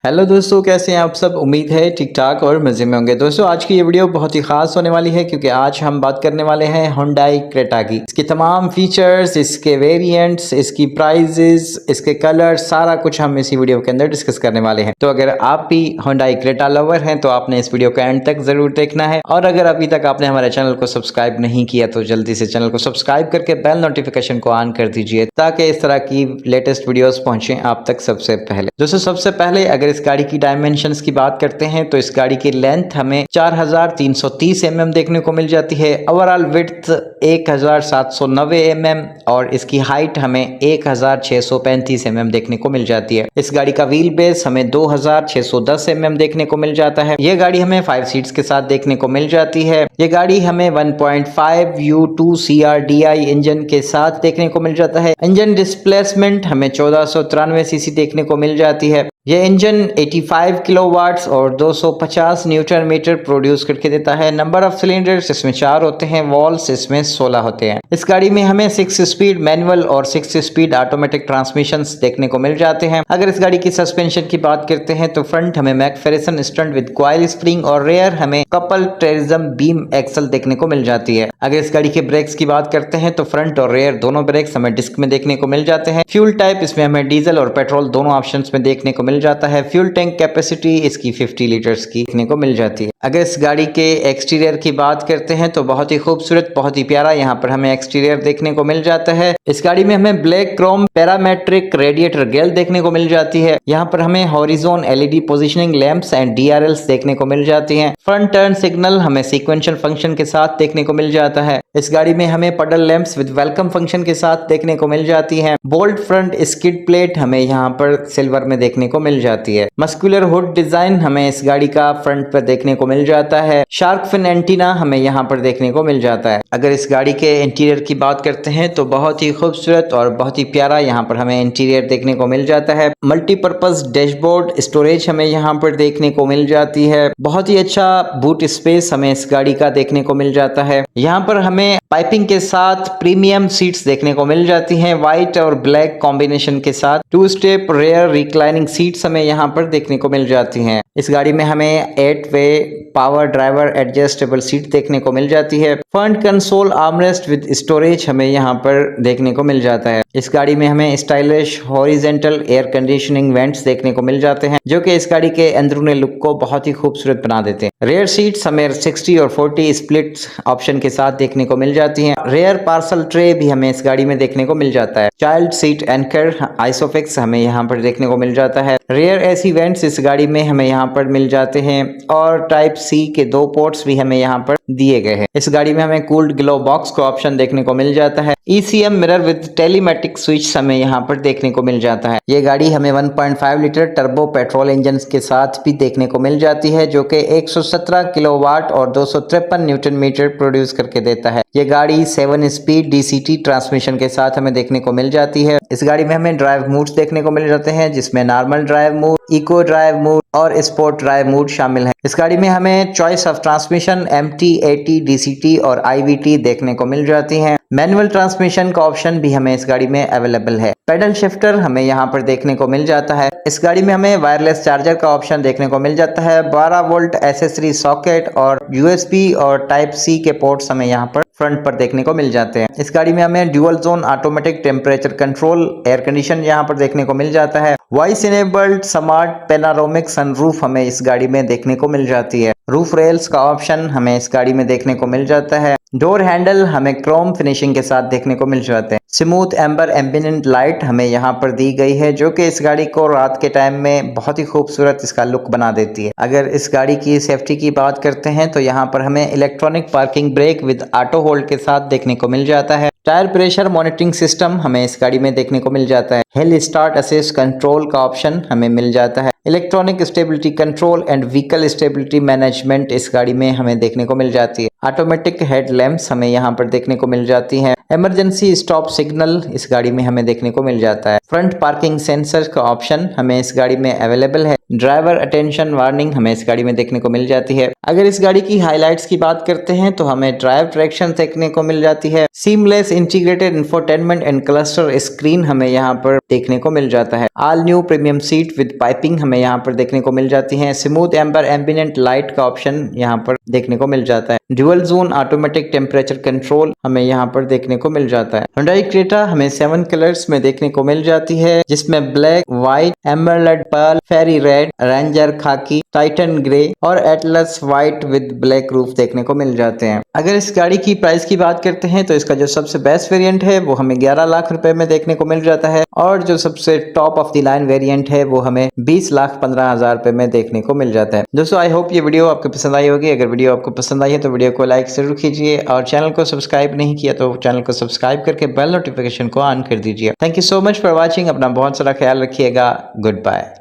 Hello दोस्तों, कैसे हैं आप सब। उम्मीद है ठीक ठाक और मज़े में होंगे। दोस्तों आज की ये वीडियो बहुत ही खास होने वाली है क्योंकि आज हम बात करने वाले हैं Hyundai क्रेटा की। इसके तमाम फीचर्स, इसके वेरिएंट्स, इसकी प्राइजेस, इसके कलर, सारा कुछ हम इसी वीडियो के अंदर डिस्कस करने वाले हैं। तो अगर आप भी Hyundai क्रेटा लवर हैं तो आपने इस वीडियो का एंड तक जरूर देखना है। और अगर अभी तक आपने हमारे चैनल को सब्सक्राइब नहीं किया तो जल्दी से चैनल को सब्सक्राइब करके बेल नोटिफिकेशन को ऑन कर दीजिए ताकि इस तरह की लेटेस्ट वीडियोस पहुंचे आप तक सबसे पहले। दोस्तों सबसे पहले अगर इस गाड़ी की डायमेंशंस की बात करते हैं तो इस गाड़ी की लेंथ हमें 4330 mm देखने को मिल जाती है। ओवरऑल विड्थ 1790 mm और इसकी हाइट हमें 1635 mm देखने को मिल जाती है। इस गाड़ी का व्हील बेस हमें 2610 mm देखने को मिल जाता है। यह गाड़ी हमें 5 सीट्स के साथ देखने को मिल जाती है। यह गाड़ी हमें 1.5 U2 CRDI इंजन के साथ देखने को मिल जाता है। इंजन डिस्प्लेसमेंट हमें 1493 सीसी देखने को मिल जाती है। यह इंजन 85 किलोवाट्स और 250 न्यूटन मीटर प्रोड्यूस करके देता है। नंबर ऑफ सिलेंडर्स इसमें 4 होते हैं, वॉल्स इसमें 16 होते हैं। इस गाड़ी में हमें 6 स्पीड मैनुअल और 6 स्पीड ऑटोमेटिक ट्रांसमिशंस देखने को मिल जाते हैं। अगर इस गाड़ी की सस्पेंशन की बात करते हैं तो फ्रंट हमें मैकफेरसन स्टंट विद कॉइल स्प्रिंग और रेयर हमें कपल टेरिज्म बीम एक्सल देखने को मिल जाती है। अगर इस गाड़ी के ब्रेक्स की बात करते हैं तो फ्रंट और रेयर दोनों ब्रेक्स हमें डिस्क में देखने को मिल जाते हैं। फ्यूल टाइप इसमें हमें डीजल और पेट्रोल दोनों ऑप्शंस में देखने को मिल जाता है। फ्यूल टैंक कैपेसिटी इसकी 50 लीटर्स की देखने को मिल जाती है। अगर इस गाड़ी के एक्सटीरियर की बात करते हैं तो बहुत ही खूबसूरत, बहुत ही प्यारा यहाँ पर हमें एक्सटीरियर देखने को मिल जाता है। इस गाड़ी में हमें black Chrome parametric radiator grille देखने को मिल जाती है। यहाँ पर हमें horizon LED positioning lamps and DRLs देखने को मिल जाती हैं। फ्रंट टर्न सिग्नल हमें सीक्वेंशियल फंक्शन के साथ देखने को मिल जाता है। इस गाड़ी में हमें पडल लैंप्स विद वेलकम फंक्शन के साथ देखने को मिल जाती हैं। बोल्ट फ्रंट स्किड प्लेट हमें यहाँ पर सिल्वर में देखने को मिल जाती है। मस्कुलर हुड डिजाइन हमें इस गाड़ी का फ्रंट पर देखने को मिल जाता है। शार्क फिन एंटीना हमें यहाँ पर देखने को मिल जाता है। अगर इस गाड़ी के इंटीरियर की बात करते हैं तो बहुत ही खूबसूरत और बहुत ही प्यारा यहाँ पर हमें इंटीरियर देखने को मिल जाता है। मल्टीपर्पज डैशबोर्ड स्टोरेज हमें यहाँ पर देखने को मिल जाती है। बहुत ही अच्छा बूट स्पेस हमें इस गाड़ी का देखने को मिल जाता है। यहाँ पर हमें पाइपिंग के साथ प्रीमियम सीट्स देखने को मिल जाती हैं, व्हाइट और ब्लैक कॉम्बिनेशन के साथ। 2 स्टेप रेयर रिक्लाइनिंग सीट्स हमें यहाँ पर देखने को मिल जाती हैं। इस गाड़ी में हमें 8 वे पावर ड्राइवर एडजस्टेबल सीट देखने को मिल जाती है। Front console armrest with storage हमें यहाँ पर देखने को मिल जाता है। इस गाड़ी में हमें stylish horizontal air conditioning vents देखने को मिल जाते हैं जो कि इस गाड़ी के अंदरूनी लुक को बहुत ही खूबसूरत बना देते हैं। रेयर सीट्स हमें 60 और 40 स्प्लिट ऑप्शन के साथ देखने को मिल जाती हैं। रेयर पार्सल ट्रे भी हमें इस गाड़ी में देखने को मिल जाता है। चाइल्ड सीट एंकर आइसोफिक्स हमें यहाँ पर देखने को मिल जाता है। रेयर AC वेंट्स इस गाड़ी में हमें यहाँ पर मिल जाते हैं और टाइप C के 2 पोर्ट्स भी हमें यहाँ पर दिए गए हैं। इस गाड़ी में हमें कूल्ड ग्लो बॉक्स का ऑप्शन देखने को मिल जाता है। ECM mirror with telematic switch हमें यहाँ पर देखने को मिल जाता है। ये गाड़ी हमें 1.5 लीटर टर्बो पेट्रोल इंजन के साथ भी देखने को मिल जाती है जो कि 117 किलोवाट और 253 न्यूटन मीटर प्रोड्यूस करके देता है। ये गाड़ी 7 स्पीड DCT ट्रांसमिशन के साथ हमें देखने को मिल जाती है। इस गाड़ी में हमें ड्राइव मोड्स देखने को मिल जाते हैं जिसमें normal drive mode, eco drive mode और स्पोर्ट ड्राइव मोड शामिल है। इस गाड़ी में हमें choice of transmission MT, AT, DCT और IVT देखने को मिल जाती हैं। मैनुअल ट्रांसमिशन का ऑप्शन भी हमें इस गाड़ी में अवेलेबल है। पेडल शिफ्टर हमें यहाँ पर देखने को मिल जाता है। इस गाड़ी में हमें वायरलेस चार्जर का ऑप्शन देखने को मिल जाता है। 12 वोल्ट एक्सेसरी सॉकेट और USB और टाइप C के पोर्ट्स हमें यहाँ पर फ्रंट पर देखने को मिल जाते हैं। इस गाड़ी में हमें dual zone automatic temperature control air condition यहाँ पर देखने को मिल जाता है। Voice enabled smart panoramic sunroof हमें इस गाड़ी में देखने को मिल जाती है। रूफ रेल्स का ऑप्शन हमें इस गाड़ी में देखने को मिल जाता है। डोर हैंडल हमें क्रोम फिनिशिंग के साथ देखने को मिल जाते हैं। स्मूथ एम्बर एम्बिएंट लाइट हमें यहाँ पर दी गई है जो कि इस गाड़ी को रात के टाइम में बहुत ही खूबसूरत इसका लुक बना देती है। अगर इस गाड़ी की सेफ्टी की बात करते हैं तो यहाँ पर हमें electronic parking brake with auto hold के साथ देखने को मिल जाता है। टायर प्रेशर मॉनिटरिंग सिस्टम हमें इस गाड़ी में देखने को मिल जाता है। हिल स्टार्ट असिस्ट कंट्रोल का ऑप्शन हमें मिल जाता है। Electronic stability control and vehicle stability management इस गाड़ी में हमें देखने को मिल जाती है। ऑटोमेटिक हेडलैम्प्स हमें यहाँ पर देखने को मिल जाती हैं। इमरजेंसी स्टॉप सिग्नल इस गाड़ी में हमें देखने को मिल जाता है। फ्रंट पार्किंग सेंसर का ऑप्शन हमें इस गाड़ी में अवेलेबल है। ड्राइवर अटेंशन वार्निंग हमें इस गाड़ी में देखने को मिल जाती है। अगर इस गाड़ी की हाइलाइट्स की बात करते हैं तो हमें ड्राइव ट्रैक्शन देखने को मिल जाती है। Seamless integrated infotainment and cluster screen हमें यहाँ पर देखने को मिल जाता है। All new premium seat with piping हमें यहाँ पर देखने को मिल जाती है। स्मूथ एम्बर एम्बिएंट लाइट का ऑप्शन यहाँ पर देखने को मिल जाता है। Dual zone automatic temperature control हमें यहाँ पर देखने को मिल जाता है। Hyundai क्रेटा हमें 7 कलर्स में देखने को मिल जाती है, जिसमें black, white, emerald pearl, fiery red, ranger khaki, titan grey और atlas white with black roof देखने को मिल जाते हैं। अगर इस गाड़ी की प्राइस की बात करते हैं तो इसका जो सबसे बेस्ट वेरिएंट है वो हमें 11 लाख रुपए में देखने को मिल जाता है और जो सबसे top of the line variant है वो हमें 20,15,000 रुपए में देखने को मिल जाता है। दोस्तों आई होप ये वीडियो आपको पसंद आई होगी। अगर वीडियो आपको पसंद आई है तो वीडियो को लाइक जरूर कीजिए और चैनल को सब्सक्राइब नहीं किया तो चैनल को सब्सक्राइब करके बेल नोटिफिकेशन को ऑन कर दीजिए। Thank you so much for watching. अपना बहुत सारा ख्याल रखिएगा। Good bye.